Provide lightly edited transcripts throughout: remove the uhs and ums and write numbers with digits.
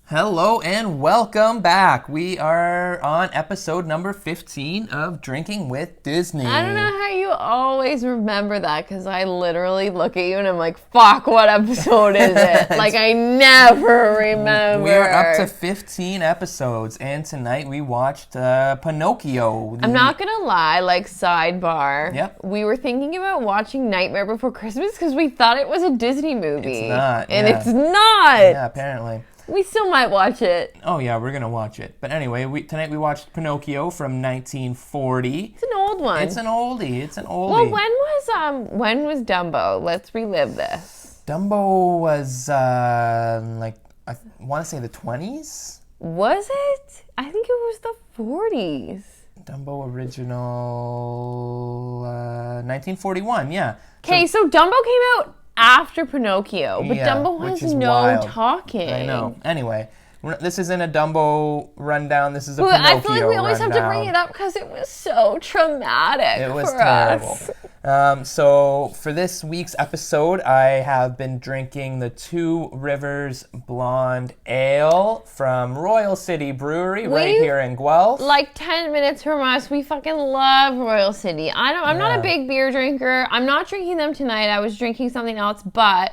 Hello and welcome back. We are on episode number 15 of Drinking with Disney. I don't know how you always remember that, because I literally look at you and I'm like, fuck, what episode is it? Like, I never remember. We are up to 15 episodes, and tonight we watched Pinocchio. I'm not gonna lie, like, sidebar. Yep. We were thinking about watching Nightmare Before Christmas because we thought it was a Disney movie. It's not. And yeah. it's not. Yeah, apparently. We still might watch it. Oh yeah, we're gonna watch it. But anyway, tonight we watched Pinocchio from 1940. It's an old one. It's an oldie. Well, when was Dumbo? Let's relive this. Dumbo was I want to say the 20s. Was it? I think it was the 40s. Dumbo original 1941. Yeah. Okay, so Dumbo came out after Pinocchio, but Yeah, Dumbo which has is no wild. talking. I know. Anyway, this isn't a Dumbo rundown. This is a But Pinocchio I feel like we always rundown. have to bring it up because it was so traumatic. It was for terrible. us. So for this week's episode, I have been drinking the Two Rivers Blonde Ale from Royal City Brewery right here in Guelph. Like 10 minutes from us, we fucking love Royal City. I'm not a big beer drinker. I'm not drinking them tonight. I was drinking something else, but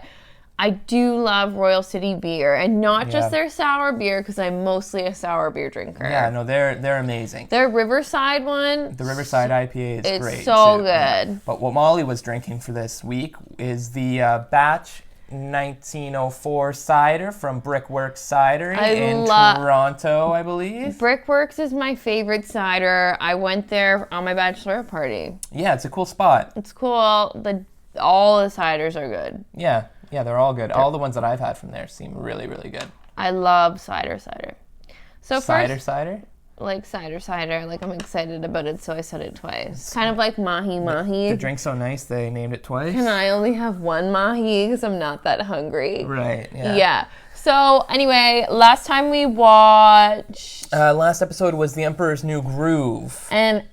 I do love Royal City beer, and not just their sour beer, because I'm mostly a sour beer drinker. Yeah, no, they're amazing. Their Riverside one, The Riverside IPA is great. It's so too. good. Yeah. But what Molly was drinking for this week is the Batch 1904 cider from Brickworks Cidery in Toronto, I believe. Brickworks is my favorite cider. I went there on my bachelorette party. Yeah, it's a cool spot. It's cool. All the ciders are good. Yeah, they're all good. All the ones that I've had from there seem really, really good. I love cider. So Cider? Like cider. Like, I'm excited about it, so I said it twice. Kind of like mahi. The drink's so nice they named it twice. And I only have one mahi because I'm not that hungry. Right, yeah. Yeah. So, anyway, last time we watched... last episode was The Emperor's New Groove. And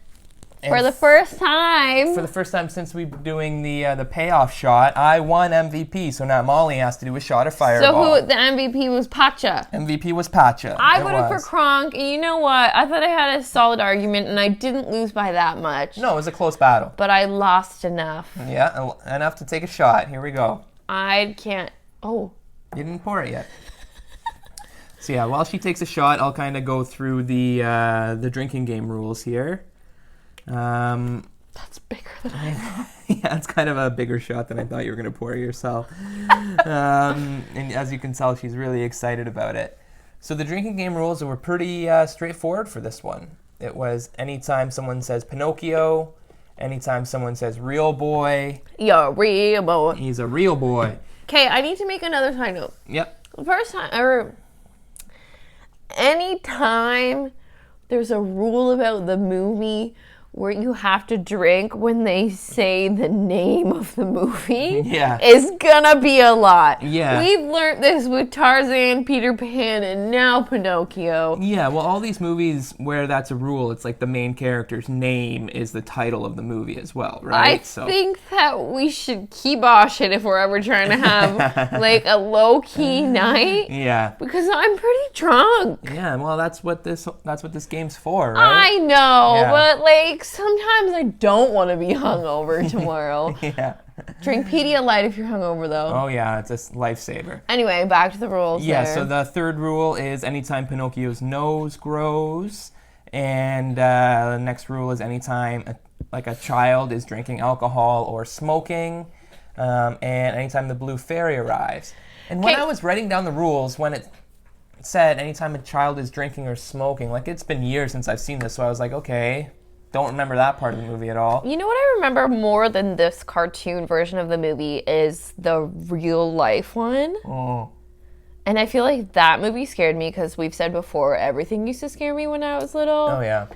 for the first time since we've been doing the payoff shot, I won MVP. So now Molly has to do a shot of Fireball. So the MVP was Pacha. MVP was Pacha. I voted for Kronk, and you know what? I thought I had a solid argument, and I didn't lose by that much. No, it was a close battle. But I lost enough. Yeah, enough to take a shot. Here we go. I can't... Oh. You didn't pour it yet. So yeah, while she takes a shot, I'll kind of go through the drinking game rules here. That's bigger than I thought. Yeah, it's kind of a bigger shot than I thought you were going to pour yourself. And as you can tell, she's really excited about it. So the drinking game rules were pretty straightforward for this one. It was anytime someone says Pinocchio, anytime someone says real boy. You're a real boy. He's a real boy. Okay, I need to make another side note. Yep. First time, or anytime there's a rule about the movie where you have to drink when they say the name of the movie, is gonna be a lot. Yeah. We've learned this with Tarzan, Peter Pan, and now Pinocchio. Yeah, well, all these movies where that's a rule, it's like the main character's name is the title of the movie as well, right? I think that we should kibosh it if we're ever trying to have like a low-key night. Yeah. Because I'm pretty drunk. Yeah, well, that's what this game's for, right? I know, but like sometimes I don't want to be hungover tomorrow. Yeah. Drink Pedialyte if you're hungover, though. Oh, yeah, it's a lifesaver. Anyway, back to the rules. Yeah, so the third rule is anytime Pinocchio's nose grows. And the next rule is anytime a child is drinking alcohol or smoking. And anytime the blue fairy arrives. And when I was writing down the rules, when it said anytime a child is drinking or smoking, like it's been years since I've seen this, so I was like, okay, don't remember that part of the movie at all. You know what I remember more than this cartoon version of the movie is the real life one. Oh. And I feel like that movie scared me because we've said before, everything used to scare me when I was little. Oh, yeah.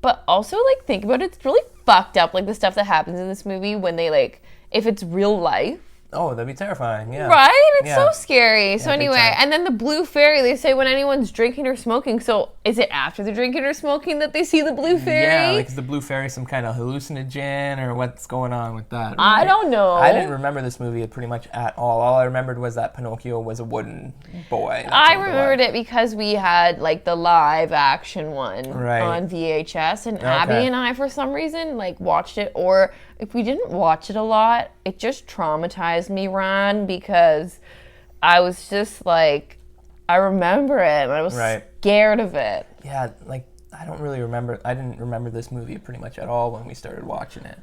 But also, like, think about it, it's really fucked up, like, the stuff that happens in this movie when they, like, if it's real life, Oh, that'd be terrifying. Yeah. Right? It's Yeah. so scary. So Yeah, big anyway, time. and then the blue fairy, they say when anyone's drinking or smoking. So is it after they're drinking or smoking that they see the blue fairy? Yeah, like is the blue fairy some kind of hallucinogen or what's going on with that? I don't know. I didn't remember this movie pretty much at all. All I remembered was that Pinocchio was a wooden boy. I remembered it because we had like the live action one Right. on VHS, and Abby and I, for some reason, like watched it. Or if we didn't watch it a lot, it just traumatized me, Ron, because I was just like, I remember it and I was scared of it. Yeah, like I don't really remember. I didn't remember this movie pretty much at all when we started watching it.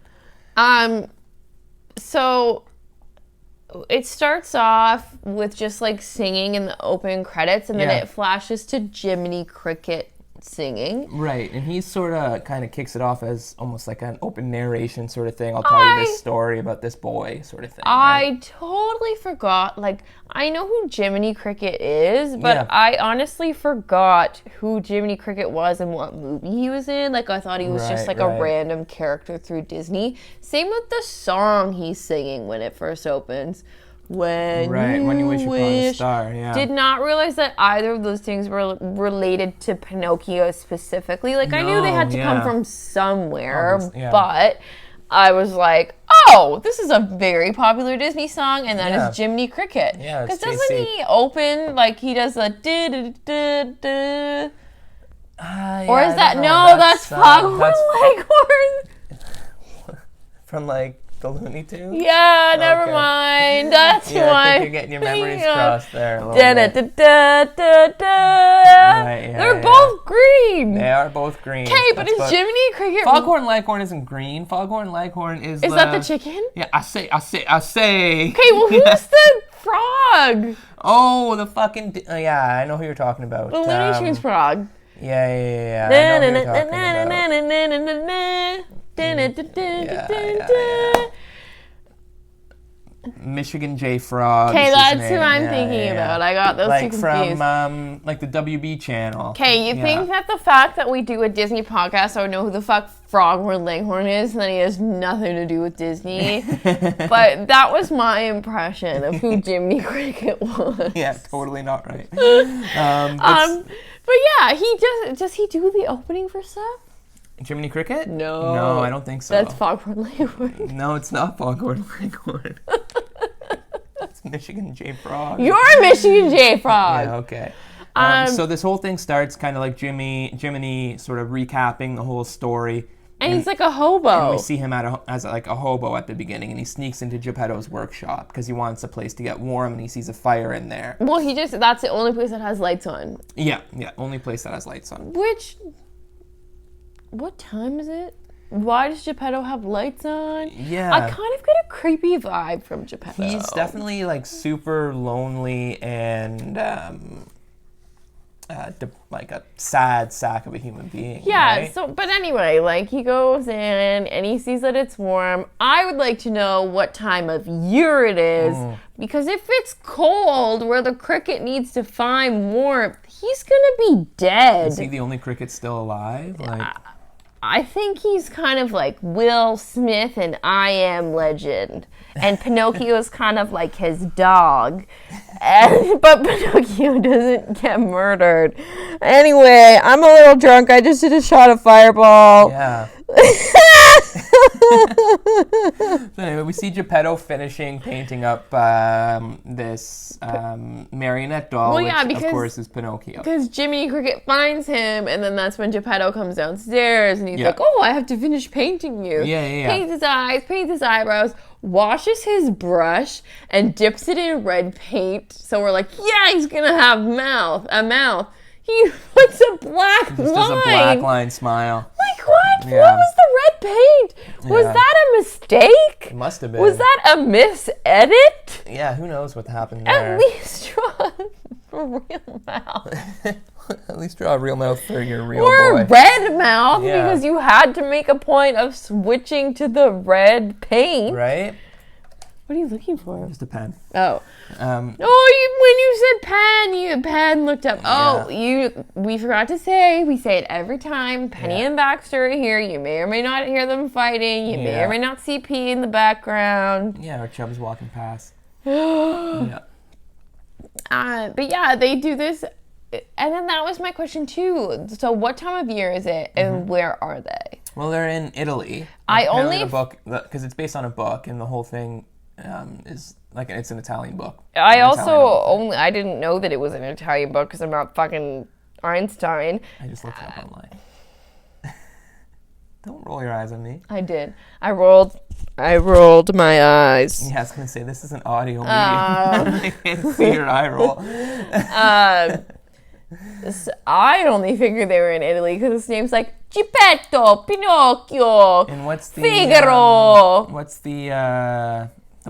So it starts off with just like singing in the opening credits, and then it flashes to Jiminy Cricket singing. Right, and he sort of kind of kicks it off as almost like an open narration sort of thing. I'll tell you this story about this boy sort of thing. I totally forgot. Like, I know who Jiminy Cricket is, but I honestly forgot who Jiminy Cricket was and what movie he was in. Like, I thought he was just like a random character through Disney. Same with the song he's singing when it first opens. When you wish upon a star. Yeah. Did not realize that either of those things were related to Pinocchio specifically. Like, I knew they had to come from somewhere, but I was like, oh, this is a very popular Disney song, and that is Jiminy Cricket. Yeah, because doesn't he open, like, he does a da-da-da-da-da? Or is that, no, that's Foghorn Leghorn. From, like, the Looney Tunes? Yeah, never mind. That's why. I think you're getting your memories crossed there a little bit. They're both green. They are both green. Okay, but is Jiminy Cricket... Foghorn Leghorn isn't green. Foghorn Leghorn is that the chicken? Yeah, I say. Okay, well, who's the frog? Oh, the fucking... yeah, I know who you're talking about. The Looney Tunes frog. Yeah. I know who you're talking about. Michigan J. Frog. Okay, that's who I'm thinking about. I got those two confused. From like the WB channel. Okay, you think that the fact that we do a Disney podcast, I would know who the fuck Foghorn Leghorn is, and then he has nothing to do with Disney. But that was my impression of who Jiminy Cricket was. Yeah, totally not right. But yeah, does he do the opening for stuff? Jiminy Cricket? No, I don't think so. That's Foghorn Leghorn. No, it's not Foghorn Leghorn. It's Michigan J. Frog. You're Michigan J. Frog. Yeah, okay. So this whole thing starts kind of like Jiminy sort of recapping the whole story. And he's like a hobo. And we see him as like a hobo at the beginning, and he sneaks into Geppetto's workshop because he wants a place to get warm, and he sees a fire in there. Well, that's the only place that has lights on. Yeah, only place that has lights on. What time is it? Why does Geppetto have lights on? Yeah. I kind of get a creepy vibe from Geppetto. He's definitely like super lonely and like a sad sack of a human being. Yeah, right? but anyway, like he goes in and he sees that it's warm. I would like to know what time of year it is, because if it's cold where the cricket needs to find warmth, he's gonna be dead. Is he the only cricket still alive? I think he's kind of like Will Smith and I Am Legend. And Pinocchio is kind of like his dog. But Pinocchio doesn't get murdered. Anyway, I'm a little drunk. I just did a shot of Fireball. Yeah. So anyway, we see Geppetto finishing painting up this marionette doll, which of course is Pinocchio. Because Jiminy Cricket finds him, and then that's when Geppetto comes downstairs, and he's like, oh, I have to finish painting you. Yeah. Paints his eyes, paints his eyebrows, washes his brush, and dips it in red paint. So we're like, yeah, he's going to have a mouth. He puts a black line. Just does a black line smile. Like, what? Yeah. What was the red paint? Was that a mistake? It must have been. Was that a misedit? Yeah, who knows what happened there. At least draw a real mouth. At least draw a real mouth for your real or boy. Or a red mouth, because you had to make a point of switching to the red paint. Right? What are you looking for? Just a pen. Oh. Um, When you said pen looked up. Oh, we forgot to say, we say it every time. Penny and Baxter are here. You may or may not hear them fighting. You may or may not see P in the background. Yeah, or Chubb's walking past. Yeah. But yeah, they do this. And then that was my question too. So what time of year is it and where are they? Well, they're in Italy. I only... the book, because it's based on a book, and the whole thing is like, it's an Italian book. I didn't know that it was an Italian book because I'm not fucking Einstein. I just looked it up online. Don't roll your eyes at me. I did. I rolled my eyes. Yeah, I was going to say, this is an audio medium. I can't see your eye roll. So I only figured they were in Italy because his name's like Geppetto, Pinocchio, and what's the Figaro. What's the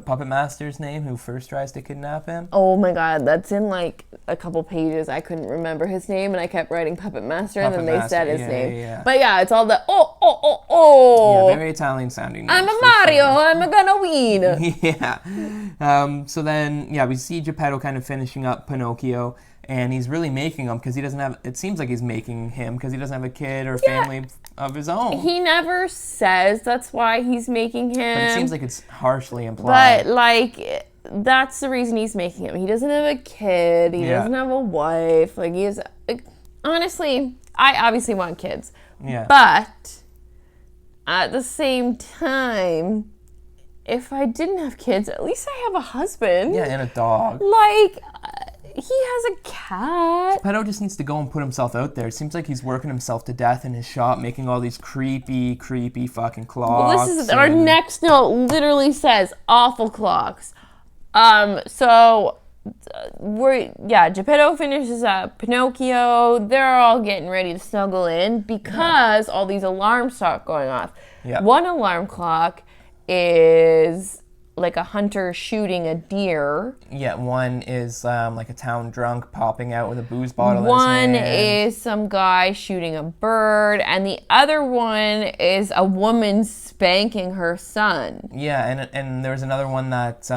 puppet master's name who first tries to kidnap him? Oh my god, that's in like a couple pages. I couldn't remember his name and I kept writing Puppet Master and then they said his name. Yeah. But yeah, it's all the Yeah, very Italian sounding names. I'm a Mario, I'm gonna win. Yeah. So then, we see Geppetto kind of finishing up Pinocchio, and he's really making him because he doesn't have, it seems like he's making him because he doesn't have a kid or family of his own. He never says that's why he's making him. But it seems like it's harshly implied. But like, that's the reason he's making him. He doesn't have a kid. He doesn't have a wife. Like, he is, honestly, I obviously want kids. Yeah. But at the same time, if I didn't have kids, at least I have a husband. Yeah, and a dog. Like, he has a cat. Geppetto just needs to go and put himself out there. It seems like he's working himself to death in his shop, making all these creepy fucking clocks. Well, this is our next note. Literally says awful clocks. So Geppetto finishes up Pinocchio. They're all getting ready to snuggle in because all these alarms start going off. Yeah. One alarm clock is like a hunter shooting a deer. Yeah, one is like a town drunk popping out with a booze bottle in his One hand. is some guy shooting a bird, and the other one is a woman spanking her son. Yeah, and there's another one that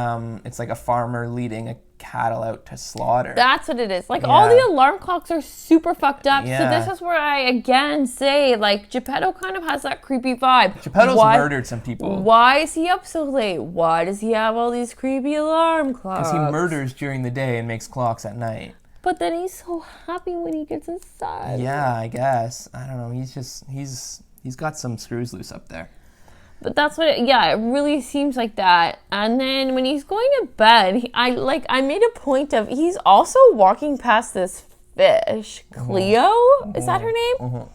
it's like a farmer leading a cattle out to slaughter. That's what it is. Like, all the alarm clocks are super fucked up. Yeah. So this is where I, again, say, like, Geppetto kind of has that creepy vibe. Geppetto's murdered some people. Why is he up so late? Why does he have all these creepy alarm clocks? Because he murders during the day and makes clocks at night. But then he's so happy when he gets his son. Yeah, I guess. I don't know. He's got some screws loose up there. But that's what, it really seems like that. And then when he's going to bed, I made a point of, he's also walking past this fish. Cleo? Is that her name?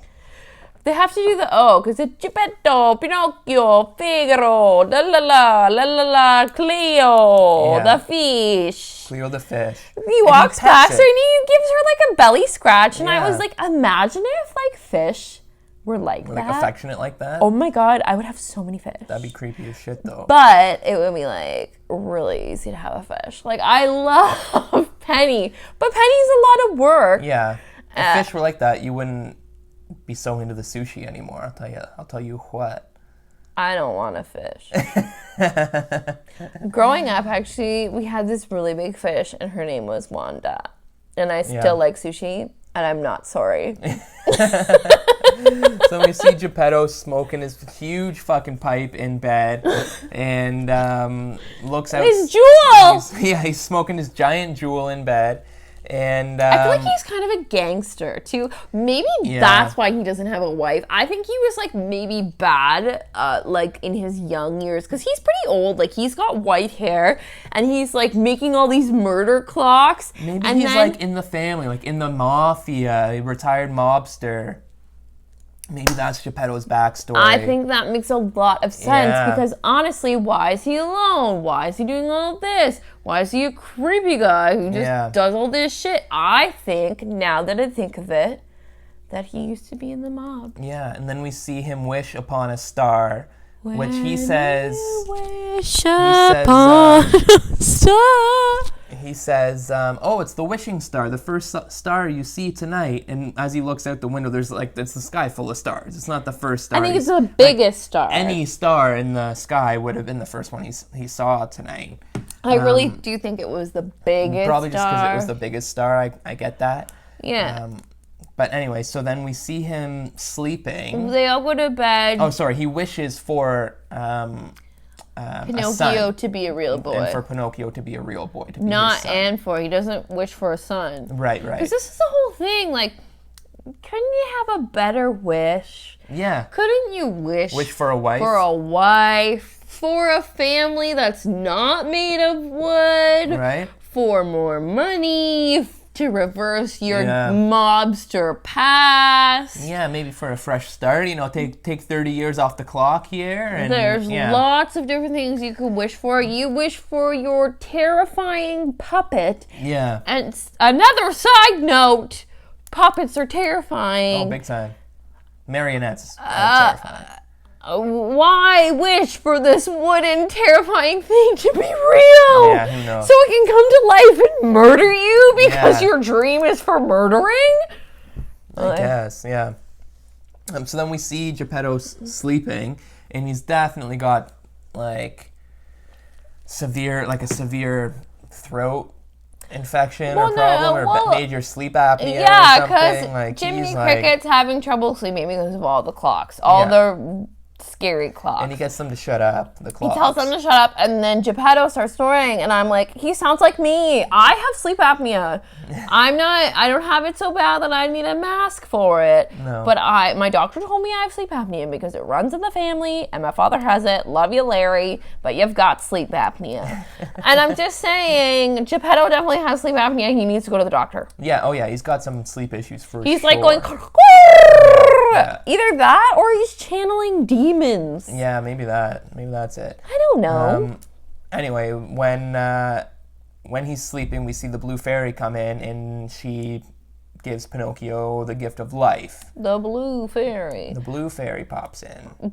They have to do the O, because it's Geppetto, Pinocchio, Figaro, la la la, la la la, Cleo, the fish. Cleo the fish. He walks past her and he gives her like a belly scratch. And I was like, imagine if like fish were like that. Like affectionate like that? Oh my god, I would have so many fish. That'd be creepy as shit though. But it would be like really easy to have a fish. Like, I love Penny, but Penny's a lot of work. Yeah. If fish were like that, you wouldn't be so into the sushi anymore. I'll tell you what. I don't want a fish. Growing up, actually, we had this really big fish and her name was Wanda. And I still like sushi, and I'm not sorry. So we see Geppetto smoking his huge fucking pipe in bed and looks out. His jewel! He's smoking his giant jewel in bed. And I feel like he's kind of a gangster too. Maybe that's why he doesn't have a wife. I think he was like maybe bad like in his young years, because he's pretty old. Like, he's got white hair and he's like making all these murder clocks. Maybe he's like in the family, like in the mafia, a retired mobster. Maybe that's Geppetto's backstory. I think that makes a lot of sense because honestly, why is he alone? Why is he doing all this? Why is he a creepy guy who just does all this shit? I think, now that I think of it, that he used to be in the mob. Yeah, and then we see him wish upon a star, which he says... Wish upon a star. he says, "Oh, it's the wishing star, the first star you see tonight." And as he looks out the window, there's it's the sky full of stars. It's not the first star. I think it's the biggest star. Any star in the sky would have been the first one he saw tonight. I really do think it was the biggest probably just because star. it was the biggest star. I get that. Yeah. But anyway, so then we see him sleeping. They all go to bed. Oh, sorry. He wishes for Pinocchio to be a real boy. And for Pinocchio to be a real boy. To be Not his son. and for. He doesn't wish for a son. Right. Because this is the whole thing. Like, couldn't you have a better wish? Yeah. Couldn't you wish for a wife? For a wife. For a family that's not made of wood. Right. For more money. To reverse your mobster past. Yeah, maybe for a fresh start. Take 30 years off the clock here. And, there's lots of different things you could wish for. You wish for your terrifying puppet. Yeah. And another side note, puppets are terrifying. Oh, big time. Marionettes are terrifying. Why wish for this wooden, terrifying thing to be real? Yeah, who knows? So it can come to life and murder you because your dream is for murdering? I guess, yeah. So then we see Geppetto sleeping, and he's definitely got, a severe throat infection or problem, or major sleep apnea or something. Because Jiminy Cricket's having trouble sleeping because of all the clocks. All the scary clocks. And he gets them to shut up, the clocks. He tells them to shut up, and then Geppetto starts snoring, and I'm like, he sounds like me. I have sleep apnea. I don't have it so bad that I need a mask for it. No. But my doctor told me I have sleep apnea because it runs in the family, and my father has it. Love you, Larry, but you've got sleep apnea. And I'm just saying, Geppetto definitely has sleep apnea. He needs to go to the doctor. Yeah, he's got some sleep issues for sure. He's like going... Either that or he's channeling demons. Yeah, maybe that's it. I don't know. Anyway, when he's sleeping, we see the blue fairy come in, and she gives Pinocchio the gift of life. The blue fairy. The blue fairy pops in.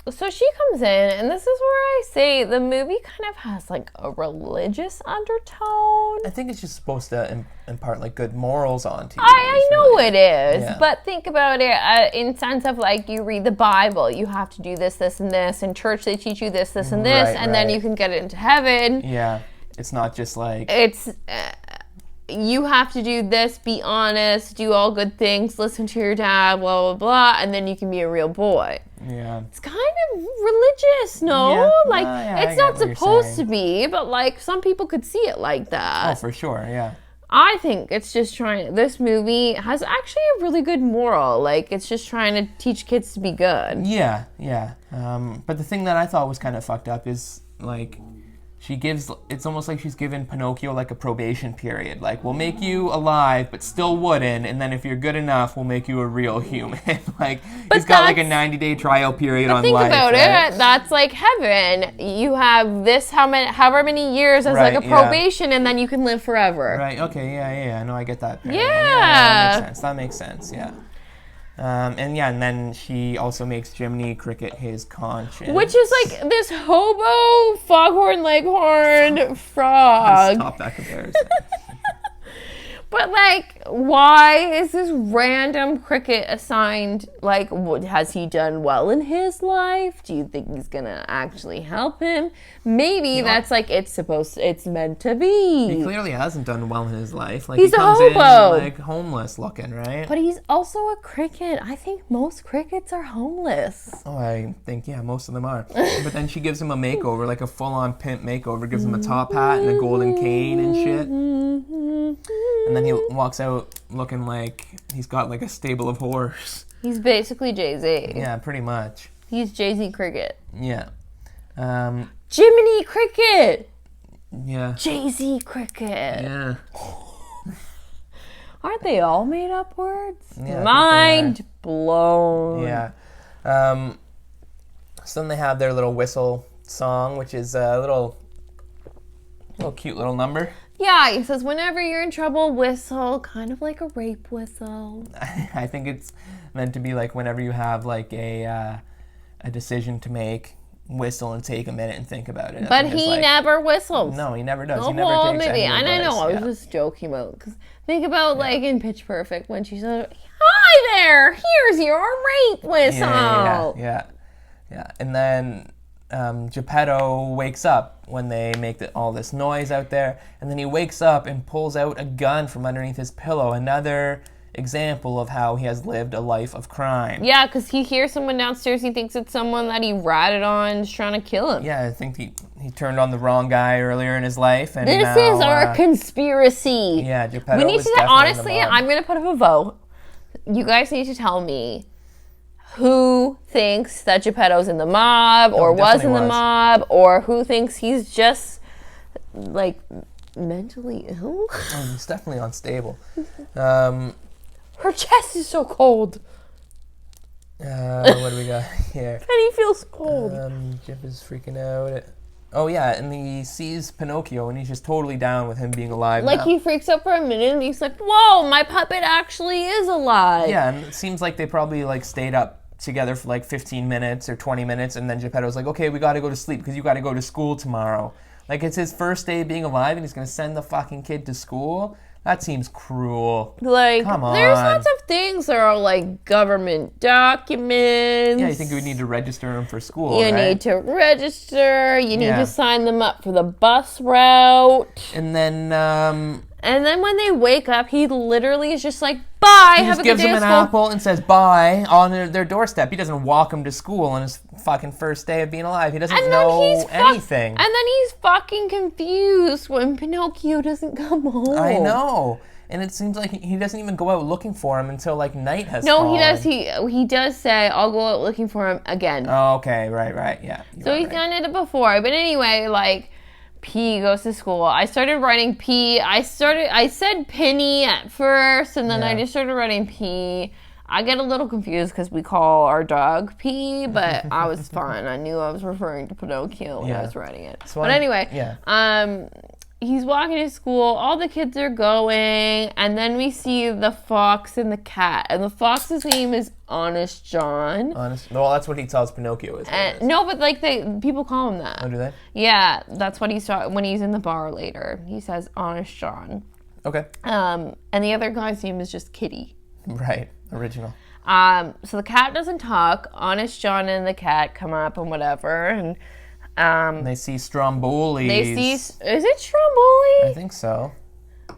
So she comes in, and this is where I say the movie kind of has a religious undertone. I think it's just supposed to impart good morals onto you. I know it is, yeah. But think about it in sense of you read the Bible, you have to do this, this, and this. In church, they teach you this, this, and this, and then you can get into heaven. Yeah, it's not just it's. You have to do this, be honest, do all good things, listen to your dad, blah, blah, blah, and then you can be a real boy. Yeah. It's kind of religious, no? Yeah. It's not supposed to be, but some people could see it like that. Oh, for sure, yeah. I think it's just this movie has actually a really good moral. It's just trying to teach kids to be good. Yeah. But the thing that I thought was kind of fucked up is, it's almost like she's given Pinocchio a probation period. We'll make you alive, but still wooden, and then if you're good enough, we'll make you a real human. He's got a 90-day trial period on life. Think about it. That's heaven. You have this however many years as a probation, and then you can live forever. Right. Okay. Yeah. No, I get that. Yeah. That makes sense. Yeah. And then she also makes Jiminy Cricket his conscience. Which is this hobo foghorn leghorn frog. Stop that comparison. But why is this random cricket assigned? Has he done well in his life? Do you think he's gonna actually help him? Maybe that's it's meant to be. He clearly hasn't done well in his life. He's he comes a hobo. in homeless looking, right? But he's also a cricket. I think most crickets are homeless. Oh, I think most of them are. But then she gives him a makeover, a full-on pimp makeover. Gives him a top hat and a golden cane and shit. And then he walks out looking like he's got a stable of horse. He's basically Jay-Z. Yeah, pretty much. He's Jay-Z Cricket. Yeah. Jiminy Cricket. Yeah. Jay-Z Cricket. Yeah. Aren't they all made up words? Yeah, Mind blown. Yeah. So then they have their little whistle song, which is a little cute little number. Yeah, he says, whenever you're in trouble, whistle, kind of like a rape whistle. I think it's meant to be whenever you have a decision to make, whistle and take a minute and think about it. But he never whistles. No, he never does. The He never whole takes movie. any And I advice. know, I was just joking about, because think about, like, in Pitch Perfect, when she said, "Hi there, here's your rape whistle." Yeah. And then Geppetto wakes up when they make all this noise out there, and then he wakes up and pulls out a gun from underneath his pillow. Another example of how he has lived a life of crime. Yeah, because he hears someone downstairs. He thinks it's someone that he ratted on, just trying to kill him. Yeah, I think he turned on the wrong guy earlier in his life, and This now, is our conspiracy. Yeah, Geppetto We need was to, definitely honestly, in the mob. I'm going to put up a vote. You guys need to tell me who thinks that Geppetto's in the mob, or was in the mob, or who thinks he's just, like, mentally ill. Oh, he's definitely unstable. Her chest is so cold. What do we got here? Penny feels cold. Jip is freaking out. Oh yeah, and he sees Pinocchio, and he's just totally down with him being alive. Like, now. he freaks out for a minute, and he's like, "Whoa, my puppet actually is alive." Yeah, and it seems like they probably like stayed up together for like 15 minutes or 20 minutes, and then Geppetto's like, "Okay, we got to go to sleep because you got to go to school tomorrow." Like, it's his first day being alive, and he's gonna send the fucking kid to school. That seems cruel. Like, Come on. there's lots of things that are like government documents. Yeah, you think you would need to register him for school, You right? need to register. You need Yeah. to sign them up for the bus route. And then And then when they wake up, he literally is just like, "Bye, he have just a good gives day him at an school." apple and says bye on their doorstep. He doesn't walk him to school on his fucking first day of being alive. He doesn't And then know he's anything. And then he's fucking confused when Pinocchio doesn't come home. I know. And it seems like he doesn't even go out looking for him until like night has No, fallen. he does. He does say, "I'll go out looking for him again." Oh, okay, right, yeah. So he's done it before. But anyway, like, P goes to school. I started writing P. I said Penny at first, and then I just started writing P. I get a little confused because we call our dog P, but I was fine. I knew I was referring to Pinocchio when I was writing it. So but anyway, he's walking to school. All the kids are going, and then we see the fox and the cat. And the fox's name is Honest John. Well, that's what he tells Pinocchio is. No, but like people call him that. Oh, do they? Yeah, that's what he saw when he's in the bar later. He says Honest John. Okay. And the other guy's name is just Kitty. Right. Original. So the cat doesn't talk. Honest John and the cat come up and whatever, and They see Stromboli. is it Stromboli? I think so.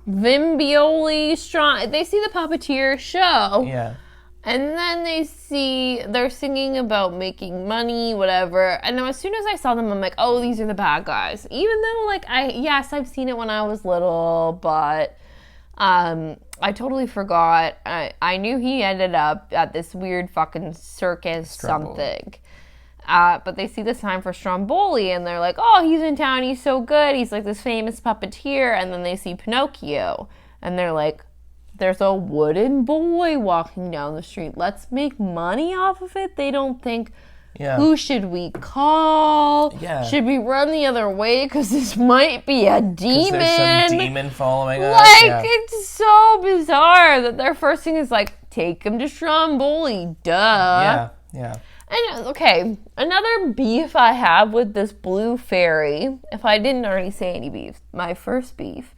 Vimbioli, they see the puppeteer show. Yeah. And then they're singing about making money, whatever. And then as soon as I saw them, I'm like, oh, these are the bad guys. Even though, like, I've seen it when I was little, but I totally forgot. I knew he ended up at this weird fucking circus something. But they see the sign for Stromboli, and they're like, oh, he's in town, he's so good. He's like this famous puppeteer. And then they see Pinocchio, and they're like, there's a wooden boy walking down the street. Let's make money off of it. They don't think, who should we call? Yeah. Should we run the other way? Because this might be a demon. There's some demon following us. Like, it's so bizarre that their first thing is like, take him to Stromboli. Duh. Yeah. And, okay, another beef I have with this blue fairy, if I didn't already say any beef, my first beef,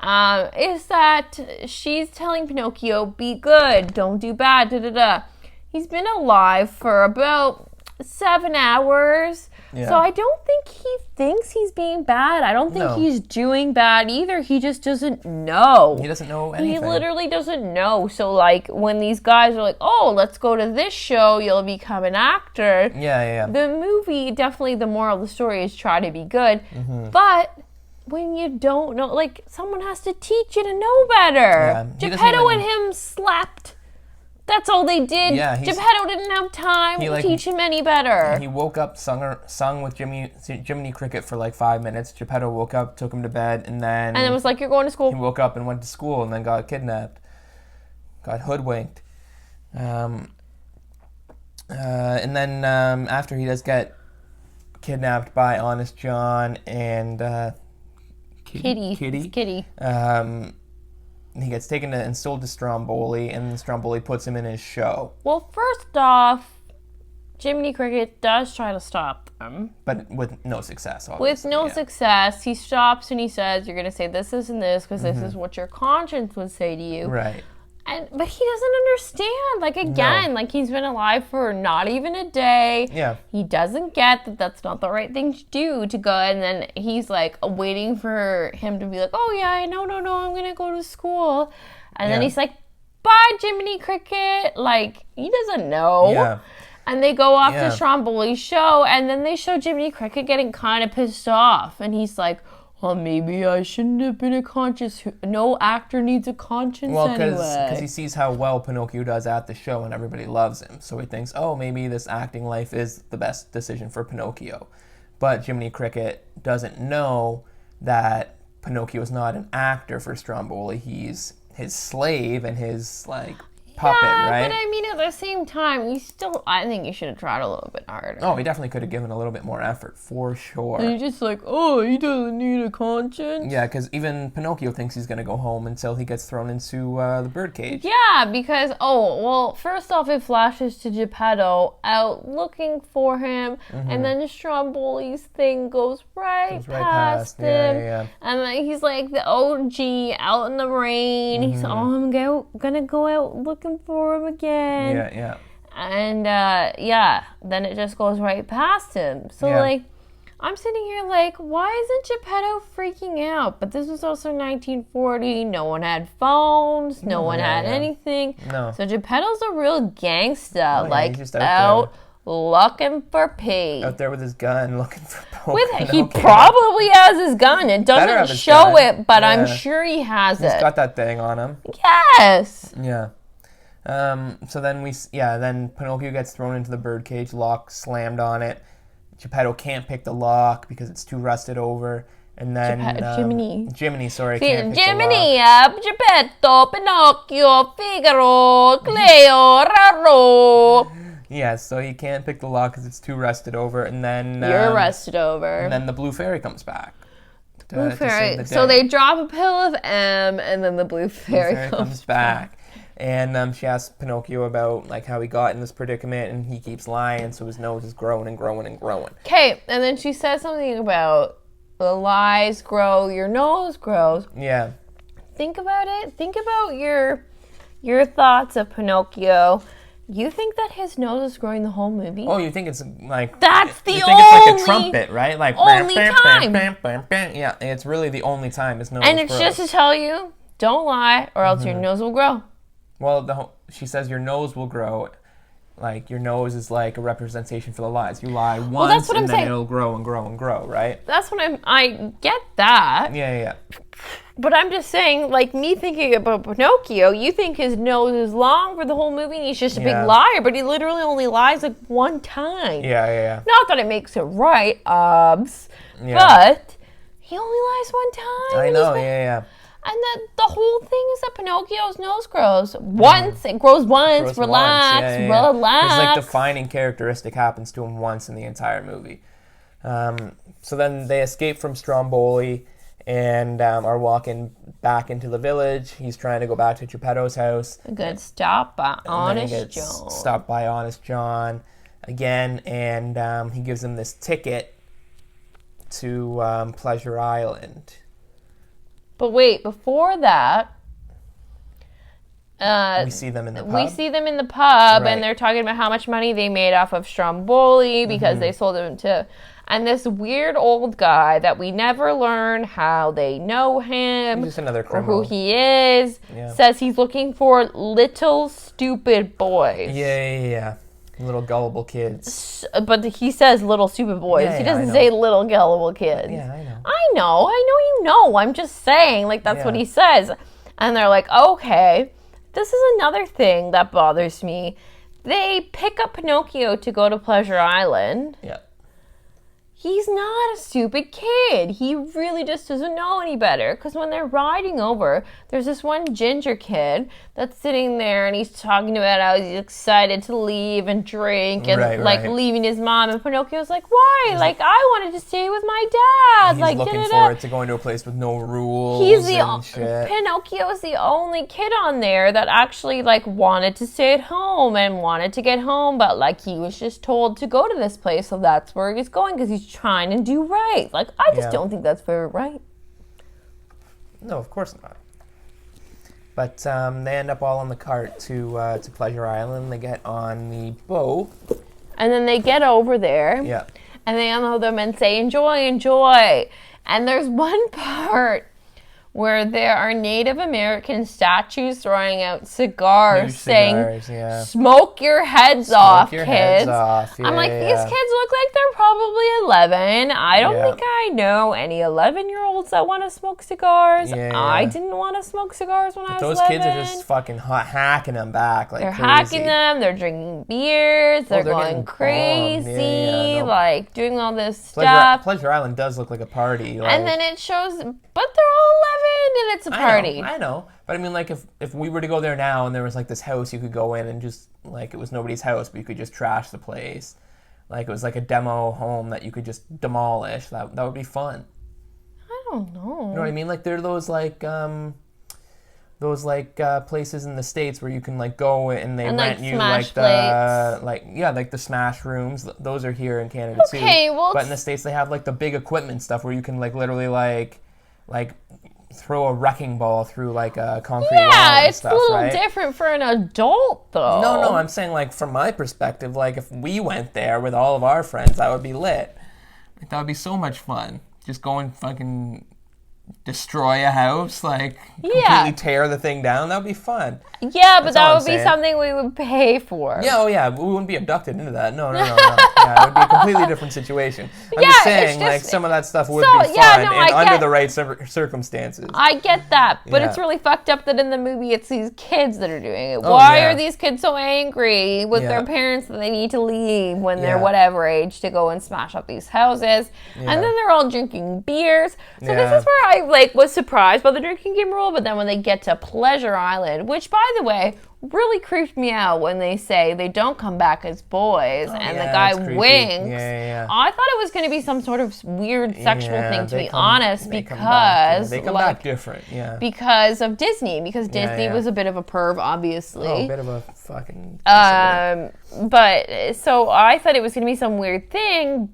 is that she's telling Pinocchio, be good, don't do bad, da-da-da. He's been alive for about 7 hours, so I don't think he thinks he's being bad. I don't think he's doing bad either. He just doesn't know. He doesn't know anything. He literally doesn't know. So, like, when these guys are like, oh, let's go to this show, you'll become an actor. Yeah. The movie, definitely the moral of the story is try to be good. But when you don't know, like, someone has to teach you to know better. Geppetto and him slept. That's all they did. Yeah, Geppetto didn't have time to teach him any better. He woke up, sung with Jiminy Cricket for like 5 minutes. Geppetto woke up, took him to bed, and then was like, you're going to school. He woke up and went to school, and then got kidnapped, got hoodwinked. And then after he does get kidnapped by Honest John and Kitty. It's Kitty. He gets taken and sold to Stromboli, and Stromboli puts him in his show. Well, first off, Jiminy Cricket does try to stop them. But with no success, obviously. With no success, he stops and he says, you're going to say this and this because this is what your conscience would say to you. Right. But he doesn't understand. Like, again, like, he's been alive for not even a day. Yeah. He doesn't get that that's not the right thing to do to go. And then he's, like, waiting for him to be like, oh, yeah, no, I'm going to go to school. And then he's like, bye, Jiminy Cricket. Like, he doesn't know. Yeah. And they go off to Stromboli's show. And then they show Jiminy Cricket getting kind of pissed off. And he's like, well, maybe I shouldn't have been a conscience. No actor needs a conscience anyway. Because he sees how well Pinocchio does at the show and everybody loves him. So he thinks, oh, maybe this acting life is the best decision for Pinocchio. But Jiminy Cricket doesn't know that Pinocchio is not an actor for Stromboli. He's his slave and his, like, puppet, right? But I mean, at the same time, I think you should have tried a little bit harder. Oh, he definitely could have given a little bit more effort, for sure. And you're just like, oh, he doesn't need a conscience. Yeah, because even Pinocchio thinks he's going to go home until he gets thrown into the birdcage. Yeah, because, first off, it flashes to Geppetto out looking for him, and then Stromboli's thing goes right past him. Yeah. And then he's like the OG out in the rain. He's, I'm gonna go out looking for him again. Yeah. And, then it just goes right past him. So, like, I'm sitting here like, why isn't Geppetto freaking out? But this was also 1940. No one had phones. No one had anything. No. So Geppetto's a real gangsta. He's just out looking for Pete. Out there with his gun looking for He probably has his gun. It doesn't show it, but I'm sure he has it. He's got that thing on him. Yes. Yeah. So then Pinocchio gets thrown into the birdcage, lock slammed on it. Geppetto can't pick the lock because it's too rusted over. And then Jiminy, sorry, can't pick Jiminy up, Geppetto, Pinocchio, Figaro, Cleo, Raro. Yeah, so he can't pick the lock because it's too rusted over. And then you're rusted over. And then the blue fairy comes back. Blue fairy. So they drop a pill of M, and then the blue fairy comes back. And she asks Pinocchio about like how he got in this predicament, and he keeps lying, so his nose is growing and growing and growing. Okay, and then she says something about the lies grow, your nose grows. Yeah. Think about it. Think about your thoughts of Pinocchio. You think that his nose is growing the whole movie? Oh, you think it's like... That's the you only... think it's like a trumpet, right? Like... Only time. Yeah, it's really the only time his nose grows. And it's just to tell you, don't lie, or else your nose will grow. Well, she says your nose will grow. Like, your nose is like a representation for the lies. You lie once, and then it'll grow and grow and grow, right? That's what I get that. Yeah. But I'm just saying, like, me thinking about Pinocchio, you think his nose is long for the whole movie and he's just a big liar, but he literally only lies, like, one time. Yeah. Not that it makes it right, but he only lies one time. I know, yeah. And the whole thing is that Pinocchio's nose grows once. It grows once. Relax. His, like, defining characteristic happens to him once in the entire movie. So then they escape from Stromboli and are walking back into the village. He's trying to go back to Geppetto's house. A good stop by Honest John. Stopped by Honest John again, and he gives him this ticket to Pleasure Island. But wait, before that, we see them in the pub. Right. And they're talking about how much money they made off of Stromboli because they sold him to... And this weird old guy that we never learn how they know him. He's just another criminal. Or who he is. Yeah. Says he's looking for little stupid boys. Yeah. Little gullible kids. But he says little stupid boys. He doesn't say little gullible kids. Yeah, I know. I know you know. I'm just saying, like, that's what he says. And they're like, okay, this is another thing that bothers me. They pick up Pinocchio to go to Pleasure Island. Yeah. he's not a stupid kid. He really just doesn't know any better. Because when they're riding over, there's this one ginger kid that's sitting there and he's talking about how he's excited to leave and drink and leaving his mom. And Pinocchio's like, why? Like, I wanted to stay with my dad. He's like, looking forward to going to a place with no rules. Pinocchio's the only kid on there that actually like wanted to stay at home and wanted to get home, but like he was just told to go to this place, so that's where he's going because he's trying to do right. Like, I just don't think that's very right. No, of course not. But they end up all on the cart to Pleasure Island. They get on the boat. And then they get over there. Yeah. And they unload them and say, enjoy, enjoy. And there's one part where there are Native American statues throwing out cigars saying, smoke your heads off, kids. Yeah, I'm like, these kids look like they're probably 11. I don't think I know any 11-year-olds that want to smoke cigars. I didn't want to smoke cigars when I was 11. Those kids are just fucking hacking them back like they're crazy. Hacking them. They're drinking beers. They're going crazy. Like, doing all this stuff. Pleasure Island does look like a party. Like, and then it shows, but they're all 11 and it's a party. I know. But I mean, like, if we were to go there now and there was like this house you could go in and just, like, it was nobody's house, but you could just trash the place. Like, it was like a demo home that you could just demolish. That would be fun. I don't know. You know what I mean? Like, there are those places in the States where you can like go and they rent you like the Smash rooms. Those are here in Canada too. But in the States they have like the big equipment stuff where you can like literally like throw a wrecking ball through like a concrete wall and stuff, it's a little different for an adult though. No, I'm saying like from my perspective, like if we went there with all of our friends, that would be lit. Like, that would be so much fun. Just go and fucking destroy a house, like completely tear the thing down. That would be fun. Yeah, but that would be something we would pay for. Yeah, we wouldn't be abducted into that. No. Yeah, it would be a completely different situation. I'm just saying, like, some of that stuff would be fun and under the right circumstances. I get that, but it's really fucked up that in the movie it's these kids that are doing it. Why are these kids so angry with their parents that they need to leave when they're whatever age to go and smash up these houses? And then they're all drinking beers. So this is where I was surprised by the drinking game rule, but then when they get to Pleasure Island, which by the way really creeped me out when they say they don't come back as boys and the guy winks. I thought it was going to be some sort of weird sexual thing, to be honest, because they come back different. Because of Disney, because Disney was a bit of a perv, obviously. A bit of a fucking but so I thought it was going to be some weird thing.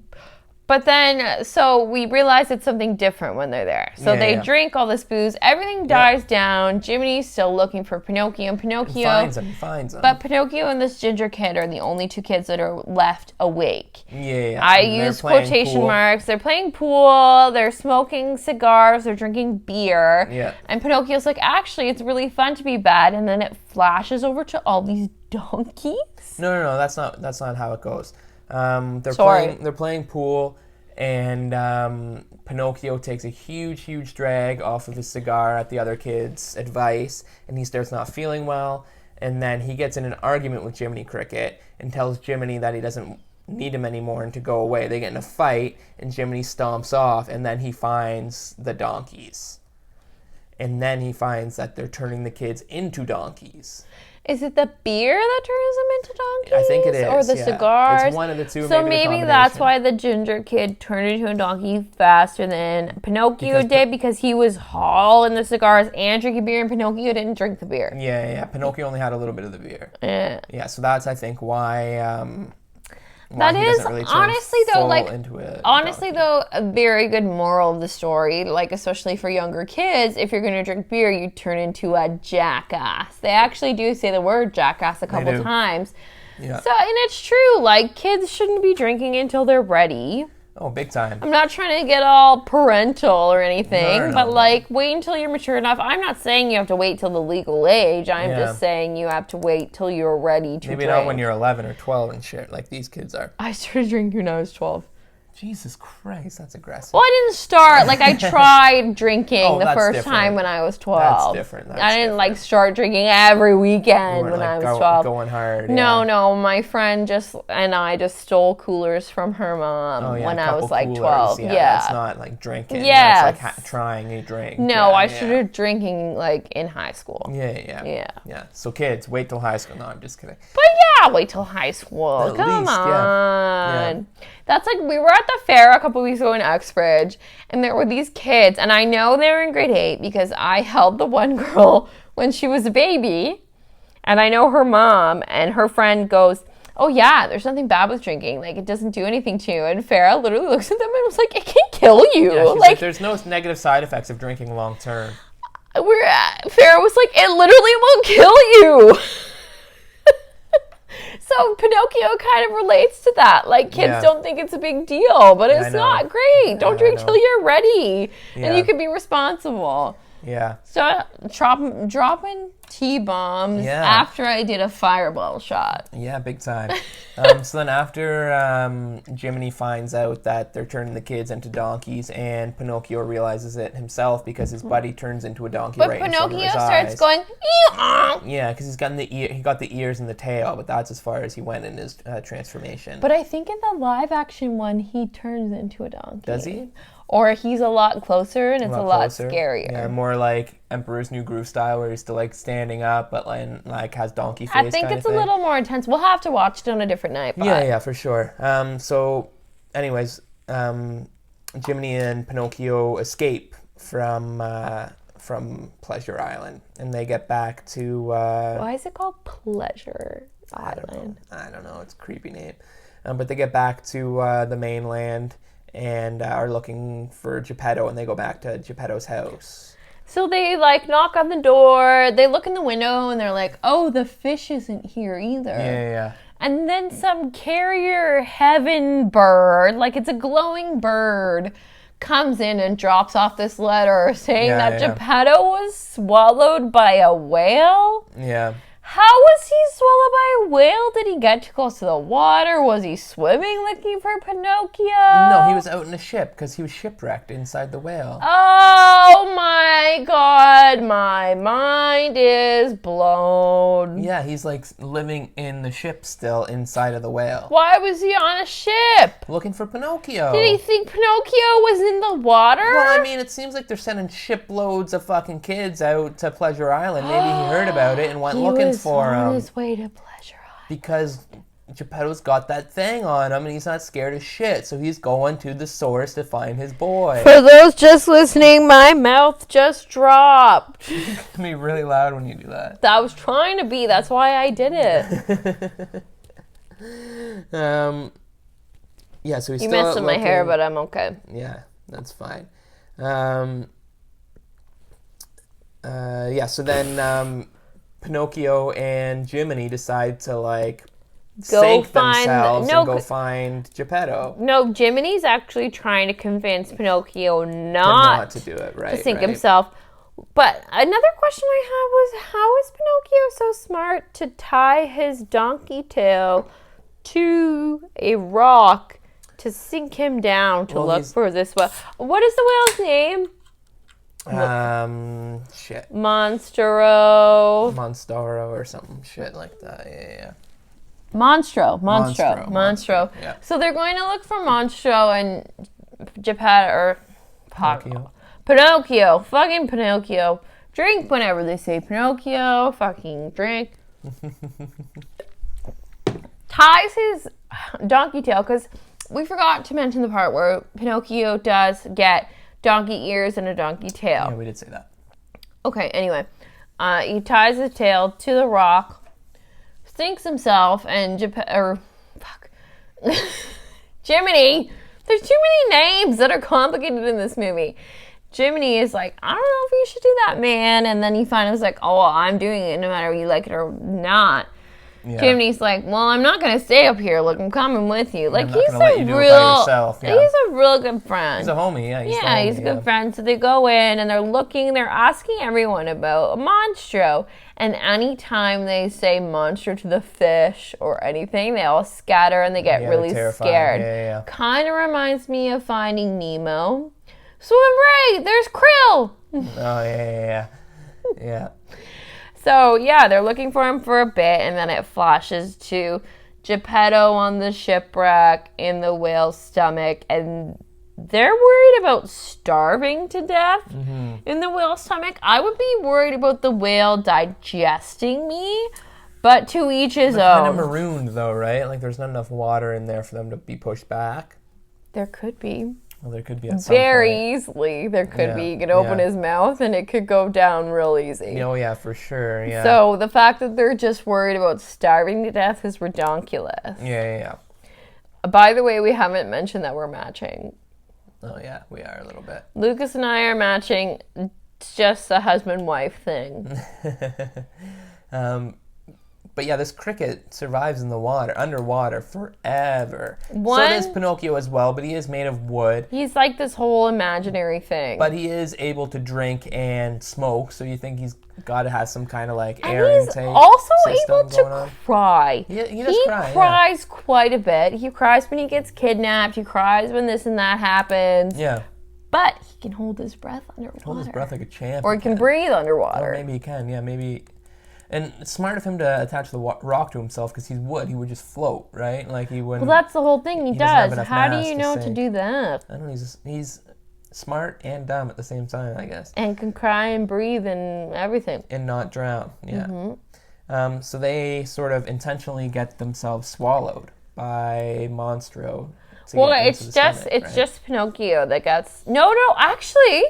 But then, so we realize it's something different when they're there. So they drink all this booze. Everything dies down. Jiminy's still looking for Pinocchio. And Pinocchio he finds him. But Pinocchio and this ginger kid are the only two kids that are left awake. I use quotation marks. They're playing pool. They're smoking cigars. They're drinking beer. And Pinocchio's like, actually, it's really fun to be bad. And then it flashes over to all these donkeys. No. That's not how it goes. They're playing pool, and Pinocchio takes a huge drag off of his cigar at the other kid's advice, and he starts not feeling well, and then he gets in an argument with Jiminy Cricket and tells Jiminy that he doesn't need him anymore and to go away. They get in a fight, and Jiminy stomps off, and then he finds the donkeys. And then he finds that they're turning the kids into donkeys. Is it the beer that turns them into donkeys? I think it is. Or the cigars? It's one of the two. So maybe that's why the ginger kid turned into a donkey faster than Pinocchio did, because he was hauling the cigars and drinking beer, and Pinocchio didn't drink the beer. Yeah. Pinocchio only had a little bit of the beer. Yeah. So that's, I think, why that is really honestly though, a very good moral of the story, like especially for younger kids. If you're going to drink beer, you turn into a jackass. They actually do say the word jackass a couple times. Yeah. So, and it's true, like, kids shouldn't be drinking until they're ready. Oh, big time. I'm not trying to get all parental or anything, but like, wait until you're mature enough. I'm not saying you have to wait till the legal age. I'm just saying you have to wait till you're ready to drink. Maybe not when you're 11 or 12 and shit, like these kids are. I started drinking when I was 12. Jesus Christ, that's aggressive. Well, I didn't start. Like, I tried drinking the that's first different. time when I was 12. That's different. I didn't, like, start drinking every weekend when I was 12. Going hard. No. My friend and I just stole coolers from her mom when I was, like, coolers. 12. Yeah. That's not, like, drinking. Yeah. It's like trying a drink. No, I started drinking, like, in high school. Yeah. So, kids, wait till high school. No, I'm just kidding. But, yeah, wait till high school. At Come least, on. Yeah. That's like, we were at the fair a couple weeks ago in Uxbridge, and there were these kids, and I know they were in grade 8 because I held the one girl when she was a baby, and I know her mom, and her friend goes, oh yeah, there's nothing bad with drinking, like, it doesn't do anything to you, and Farah literally looks at them and was like, it can kill you. Yeah, she's like, there's no negative side effects of drinking long term. Farah was like, it literally will kill you. So Pinocchio kind of relates to that. Like, kids don't think it's a big deal, but it's not great. Don't drink till you're ready, and you can be responsible. Yeah. So dropping T-bombs after I did a fireball shot. Yeah, big time. So then after Jiminy finds out that they're turning the kids into donkeys, and Pinocchio realizes it himself because his buddy turns into a donkey right in front of his eyes. But Pinocchio starts going, ee-haw! Yeah, because he got the ears and the tail, but that's as far as he went in his transformation. But I think in the live action one, he turns into a donkey. Does he? Or he's a lot closer, and it's a lot scarier. Yeah, more like Emperor's New Groove style, where he's still like standing up, but like has donkey face. I think it's a little more intense. We'll have to watch it on a different night. But... Yeah, for sure. So, anyways, Jiminy and Pinocchio escape from Pleasure Island, and they get back to. Why is it called Pleasure Island? I don't know. It's a creepy name, but they get back to the mainland. And are looking for Geppetto, and they go back to Geppetto's house. So they, like, knock on the door, they look in the window, and they're like, oh, the fish isn't here either. Yeah. And then some carrier heaven bird, like it's a glowing bird, comes in and drops off this letter saying that Geppetto was swallowed by a whale. Yeah. How was he swallowed by a whale? Did he get too close to the water? Was he swimming looking for Pinocchio? No, he was out in a ship because he was shipwrecked inside the whale. Oh my God, my mind is blown. Yeah, he's like living in the ship still inside of the whale. Why was he on a ship? Looking for Pinocchio. Did he think Pinocchio was in the water? Well, I mean, it seems like they're sending shiploads of fucking kids out to Pleasure Island. Maybe he heard about it and went looking for him. On his way to Pleasure Island. Because Geppetto's got that thing on him and he's not scared of shit. So he's going to the source to find his boy. For those just listening, my mouth just dropped. You can be really loud when you do that. I was trying to be. That's why I did it. Yeah, so he's you still messed with my hair, but I'm okay. Yeah, that's fine. So then Pinocchio and Jiminy decide to like sink themselves and go find Geppetto. No, Jiminy's actually trying to convince Pinocchio not to do it, right? To sink himself. But another question I had was, how is Pinocchio so smart to tie his donkey tail to a rock to sink him down to look for this whale? What is the whale's name? Shit. Monstro or something shit like that. Yeah. Monstro. Yeah. So they're going to look for Monstro and Geppetto or Pinocchio. Fucking Pinocchio. Drink whenever they say Pinocchio. Fucking drink. Ties his donkey tail, because we forgot to mention the part where Pinocchio does get donkey ears and a donkey tail. Yeah, we did say that. Okay, anyway. He ties his tail to the rock, sinks himself, and Jiminy. There's too many names that are complicated in this movie. Jiminy is like, I don't know if you should do that, man. And then he finally was like, oh, well, I'm doing it no matter if you like it or not. Yeah. Jimny's like, well, I'm not going to stay up here. Look, I'm coming with you. Like, I'm not gonna let you do it by yourself. Yeah. He's a real good friend. He's a homie, yeah. He's a good friend. So they go in and they're asking everyone about a monstro. And anytime they say monstro to the fish or anything, they all scatter and they get really scared. Yeah. Kind of reminds me of Finding Nemo. Swim right, there's krill. Oh, yeah. So, yeah, they're looking for him for a bit, and then it flashes to Geppetto on the shipwreck in the whale's stomach, and they're worried about starving to death in the whale's stomach. I would be worried about the whale digesting me, but to each his own. Kind of marooned, though, right? Like, there's not enough water in there for them to be pushed back. There could be. Well, there could be at some point. Very easily. There could be. You could open his mouth and it could go down real easy. Oh, yeah, for sure. Yeah. So the fact that they're just worried about starving to death is ridiculous. Yeah. By the way, we haven't mentioned that we're matching. Oh, yeah, we are a little bit. Lucas and I are matching. It's just a husband-wife thing. But yeah, this cricket survives in the water, underwater, forever. So does Pinocchio as well, but he is made of wood. He's like this whole imaginary thing. But he is able to drink and smoke, so you think he's got to have some kind of like air intake system. He's also able to on. cry. He cries quite a bit. He cries when he gets kidnapped. He cries when this and that happens. Yeah. But he can hold his breath underwater. Hold his breath like a champ. Or he can breathe underwater. Or maybe he can, yeah, maybe. And it's smart of him to attach the rock to himself because he's wood. He would just float, right? Like he wouldn't. Well, that's the whole thing. He does. How do you know to do that? I don't know. He's smart and dumb at the same time, I guess. And can cry and breathe and everything. And not drown. Yeah. So they sort of intentionally get themselves swallowed by Monstro. Well, it's just Pinocchio that gets. No, actually.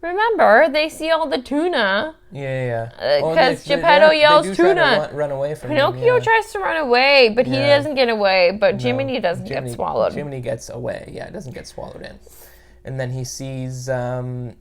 Remember, they see all the tuna. Yeah. Because Geppetto yells tuna. Run away from Pinocchio tries to run away, but he doesn't get away. But Jiminy doesn't get swallowed. Jiminy gets away. Yeah, it doesn't get swallowed in. And then he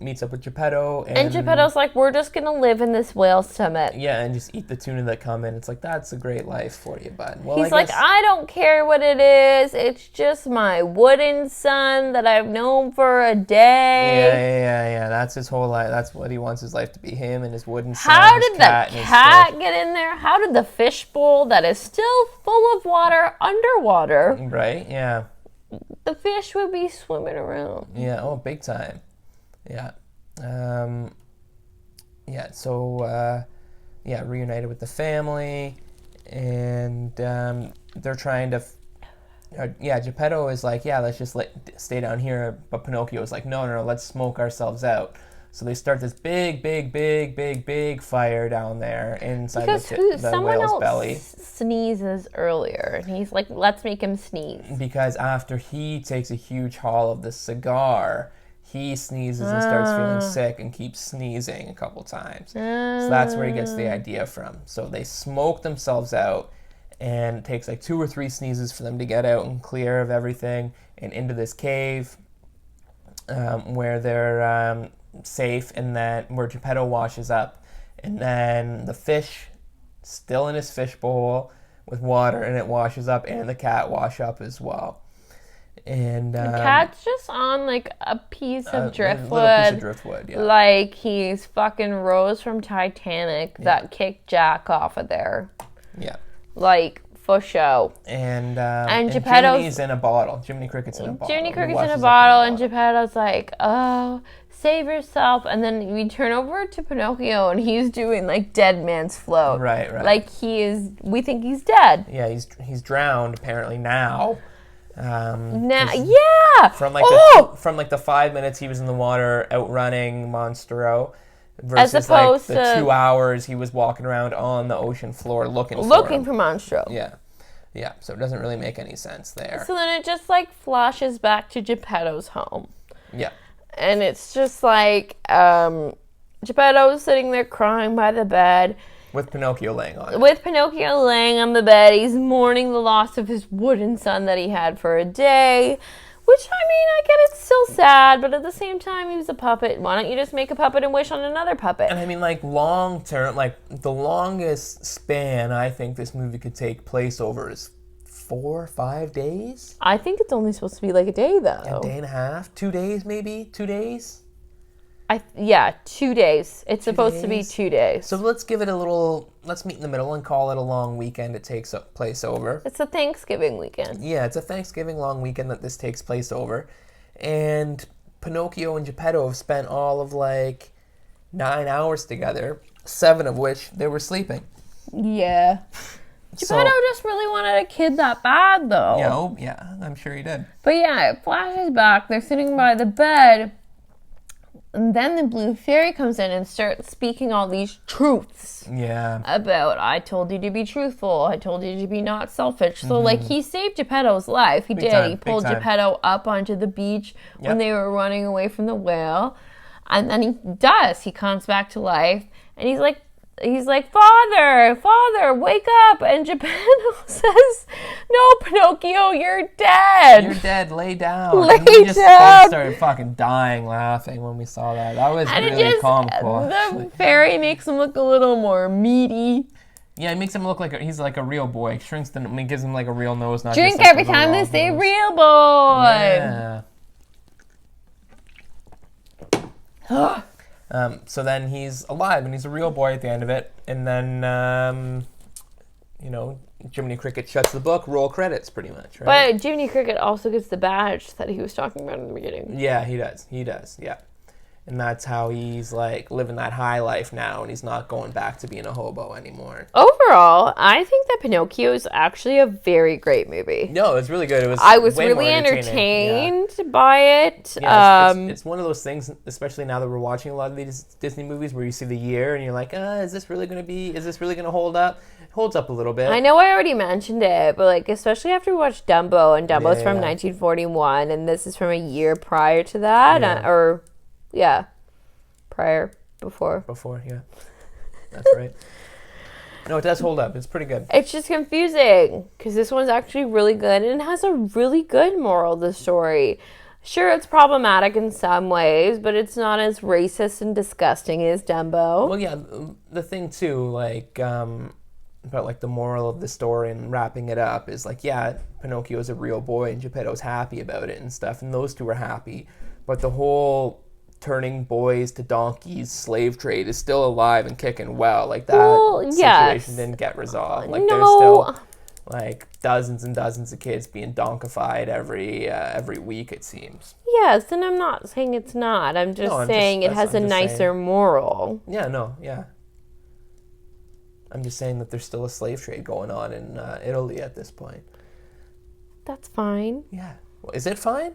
meets up with Geppetto. And Geppetto's like, we're just going to live in this whale stomach. Yeah, and just eat the tuna that come in. It's like, that's a great life for you, bud. Well, He's like, I don't care what it is. It's just my wooden son that I've known for a day. Yeah. That's his whole life. That's what he wants his life to be, him and his wooden son. How did the cat get in there? How did the fishbowl that is still full of water underwater? Right, yeah. The fish would be swimming around. Yeah, big time. Yeah. Reunited with the family. And they're trying to... Geppetto is like, let's just stay down here. But Pinocchio is like, no, let's smoke ourselves out. So they start this big fire down there inside the whale's belly. Sneezes earlier, and he's like, let's make him sneeze. Because after he takes a huge haul of the cigar, he sneezes and starts feeling sick and keeps sneezing a couple times. So that's where he gets the idea from. So they smoke themselves out, and it takes like 2 or 3 sneezes for them to get out and clear of everything and into this cave where they're... safe, and then where Geppetto washes up, and then the fish still in his fishbowl with water, and it washes up, and the cat wash up as well. And the cat's just on like a piece of driftwood. A little piece of driftwood, yeah. Like he's fucking Rose from Titanic that kicked Jack off of there. Yeah. Like for show. And Geppetto's in a bottle. Jiminy Cricket's in a bottle. Jiminy Cricket's in a bottle, and Geppetto's like, oh, save yourself. And then we turn over to Pinocchio, and he's doing like dead man's float. Right. Like we think he's dead. Yeah, he's drowned apparently now. From the 5 minutes he was in the water outrunning Monstro, as opposed like the 2 hours he was walking around on the ocean floor looking for Monstro. Yeah. So it doesn't really make any sense there. So then it just like flashes back to Geppetto's home. Yeah. And it's just like Geppetto's sitting there crying by the bed. With Pinocchio laying on it. With Pinocchio laying on the bed. He's mourning the loss of his wooden son that he had for a day. Which, I mean, I get it's still sad, but at the same time, he was a puppet. Why don't you just make a puppet and wish on another puppet? And I mean, like, long term, like, the longest span I think this movie could take place over is 4 or 5 days? I think it's only supposed to be like a day, though. A day and a half? 2 days, maybe? 2 days? 2 days. It's supposed to be 2 days. So let's give it a little, let's meet in the middle and call it a long weekend it takes place over. It's a Thanksgiving weekend. Yeah, it's a Thanksgiving long weekend that this takes place over. And Pinocchio and Geppetto have spent all of, like, 9 hours together, 7 of which they were sleeping. Yeah. Geppetto just really wanted a kid that bad, though. Yeah, I'm sure he did. But yeah, it flashes back. They're sitting by the bed. And then the blue fairy comes in and starts speaking all these truths. Yeah. About, I told you to be truthful. I told you to be not selfish. So, like, he saved Geppetto's life. He did. Time, he pulled big time. Geppetto up onto the beach when they were running away from the whale. And then he does. He comes back to life. And he's like, Father, wake up. And Geppetto says, no, Pinocchio, you're dead. You're dead, lay down. Lay and we just down. started fucking dying laughing when we saw that. That was And really comical. The fairy makes him look a little more meaty. Yeah, it makes him look like he's like a real boy. Shrinks the, gives him like a real nose. Not Drink just like every time they say real boy. Yeah. So then he's alive and he's a real boy at the end of it. And then, Jiminy Cricket shuts the book, roll credits pretty much, right? But Jiminy Cricket also gets the badge that he was talking about in the beginning. Yeah, he does, yeah. And that's how he's, like, living that high life now, and he's not going back to being a hobo anymore. Overall, I think that Pinocchio is actually a very great movie. No, it's really good. I was way really more entertained by it. Yeah, it's one of those things, especially now that we're watching a lot of these Disney movies where you see the year and you're like, is this really going to hold up? It holds up a little bit. I know I already mentioned it, but, like, especially after we watched Dumbo, and Dumbo's from 1941, and this is from a year prior to that, Before, yeah. That's right. No, it does hold up. It's pretty good. It's just confusing because this one's actually really good and it has a really good moral to the story. Sure, it's problematic in some ways, but it's not as racist and disgusting as Dumbo. Well, yeah, the thing too, like, about like the moral of the story and wrapping it up is like, yeah, Pinocchio's a real boy and Geppetto's happy about it and stuff, and those two are happy, but the whole turning boys to donkeys slave trade is still alive and kicking well. Like, that situation didn't get resolved. Like, there's still like dozens and dozens of kids being donkified every week, it seems. Yes, and I'm not saying it's not. I'm just saying it has a nicer moral. Yeah, no, yeah. I'm just saying that there's still a slave trade going on in Italy at this point. That's fine. Yeah. Well, is it fine?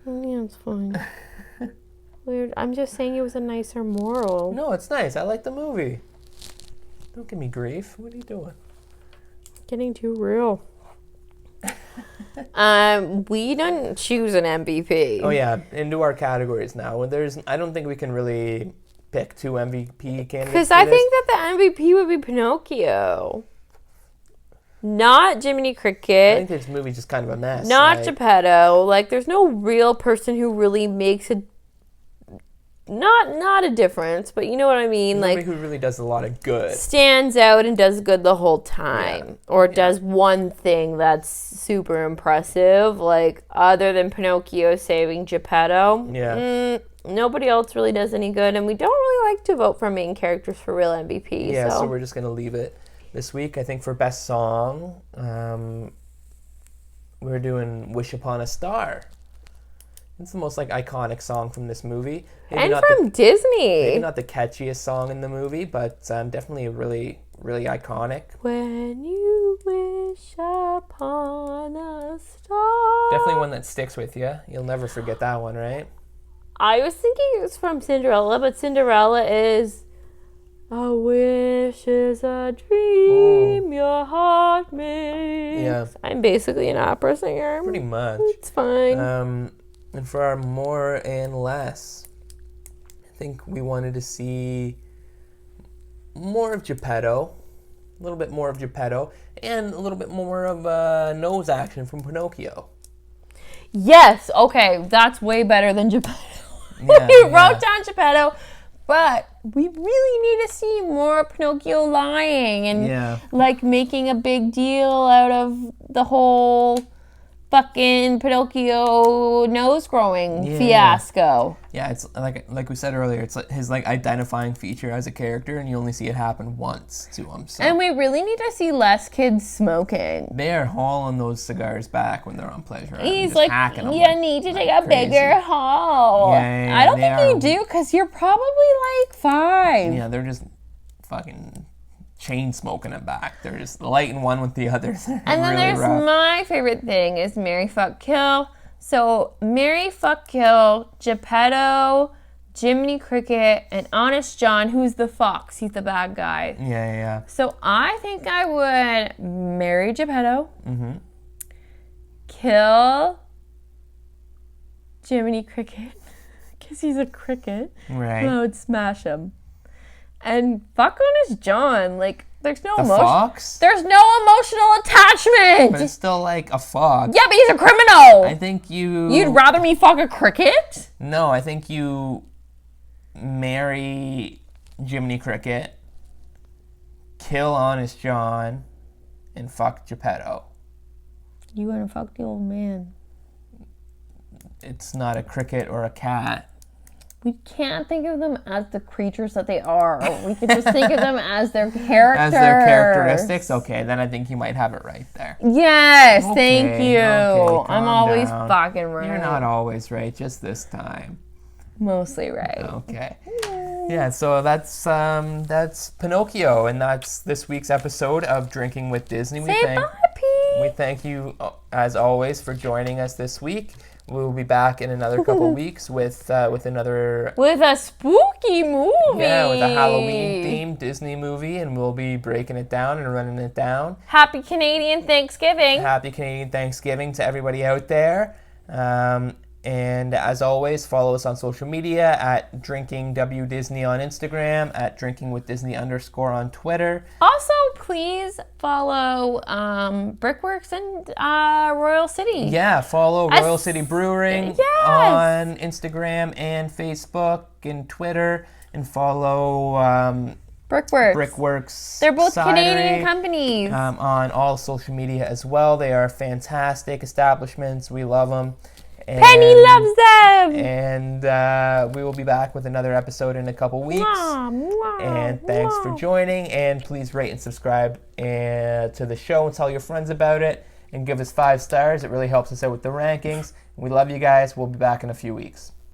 Yeah, it's fine. Weird. I'm just saying it was a nicer moral. No, it's nice. I like the movie. Don't give me grief. What are you doing? Getting too real. We didn't choose an MVP. Oh yeah, into our categories now. I don't think we can really pick 2 MVP candidates. Because I think that the MVP would be Pinocchio. Not Jiminy Cricket. I think this movie's just kind of a mess. Not Geppetto. Like, there's no real person who really makes a not a difference, but you know what I mean. Nobody like, who really does a lot of good, stands out and does good the whole time, or does one thing that's super impressive. Like, other than Pinocchio saving Geppetto, nobody else really does any good, and we don't really like to vote for main characters for real MVP. Yeah, so we're just gonna leave it this week. I think for best song, we're doing "Wish Upon a Star." It's the most, like, iconic song from this movie. Maybe and from Disney. Maybe not the catchiest song in the movie, but definitely really, really iconic. When you wish upon a star. Definitely one that sticks with you. You'll never forget that one, right? I was thinking it was from Cinderella, but Cinderella is... A wish is a dream your heart makes. Yeah. I'm basically an opera singer. Pretty much. It's fine. And for our more and less, I think we wanted to see more of Geppetto, a little bit more of Geppetto, and a little bit more of nose action from Pinocchio. Yes, okay, that's way better than Geppetto. Yeah, We yeah. wrote down Geppetto, but we really need to see more Pinocchio lying and Yeah. like making a big deal out of the whole fucking Pinocchio nose growing Yeah. fiasco. Yeah, it's like we said earlier, it's like his like identifying feature as a character, and you only see it happen once to him. So And we really need to see less kids smoking. they are hauling those cigars back when they're on Pleasure Island, He's just like, hacking them you like- need to like take a crazy. bigger haul. Yeah, I don't they think you are- do because you're probably like 5. Yeah, they're just fucking chain smoking it back. They're just lighting one with the other. They're And then really there's rough. my favorite thing is marry, fuck, kill. So marry, fuck, kill, Geppetto, Jiminy Cricket, and Honest John, who's the fox. He's the bad guy. Yeah. So I think I would marry Geppetto, Mm-hmm. kill Jiminy Cricket, because he's a cricket. Right. I would smash him. And fuck Honest John. Like, there's no The emotion. fox? There's no emotional attachment. But it's still like a fox. Yeah, but he's a criminal. I think you... You'd rather me fuck a cricket? No, I think you marry Jiminy Cricket, kill Honest John, and fuck Geppetto. You wanna fuck the old man. It's not a cricket or a cat. We can't think of them as the creatures that they are. We can just think of them as their characters. As their characteristics? Okay, then I think you might have it right there. Yes, thank Okay, you. okay, I'm calm always down. fucking right. You're not always right, just this time. Mostly right. Okay. Yeah, so that's Pinocchio, and that's this week's episode of Drinking with Disney. Say bye, Pete. We thank you, as always, for joining us this week. We'll be back in another couple weeks with another With a spooky movie. with a Halloween-themed Disney movie, and we'll be breaking it down and running it down. Happy Canadian Thanksgiving. Happy Canadian Thanksgiving to everybody out there. And as always, follow us on social media at DrinkingWDisney on Instagram, at DrinkingWithDisney_ on Twitter. Also, please follow Brickworks and Royal City. Yeah, follow As- Royal City Brewing Yes. on Instagram and Facebook and Twitter, and follow Brickworks. Brickworks. They're both Cidery, Canadian companies. on all social media as well. They are fantastic establishments. We love them. Penny loves them. And we will be back with another episode in a couple weeks. And thanks for joining. And please rate and subscribe to the show and tell your friends about it. And give us 5 stars. It really helps us out with the rankings. We love you guys. We'll be back in a few weeks.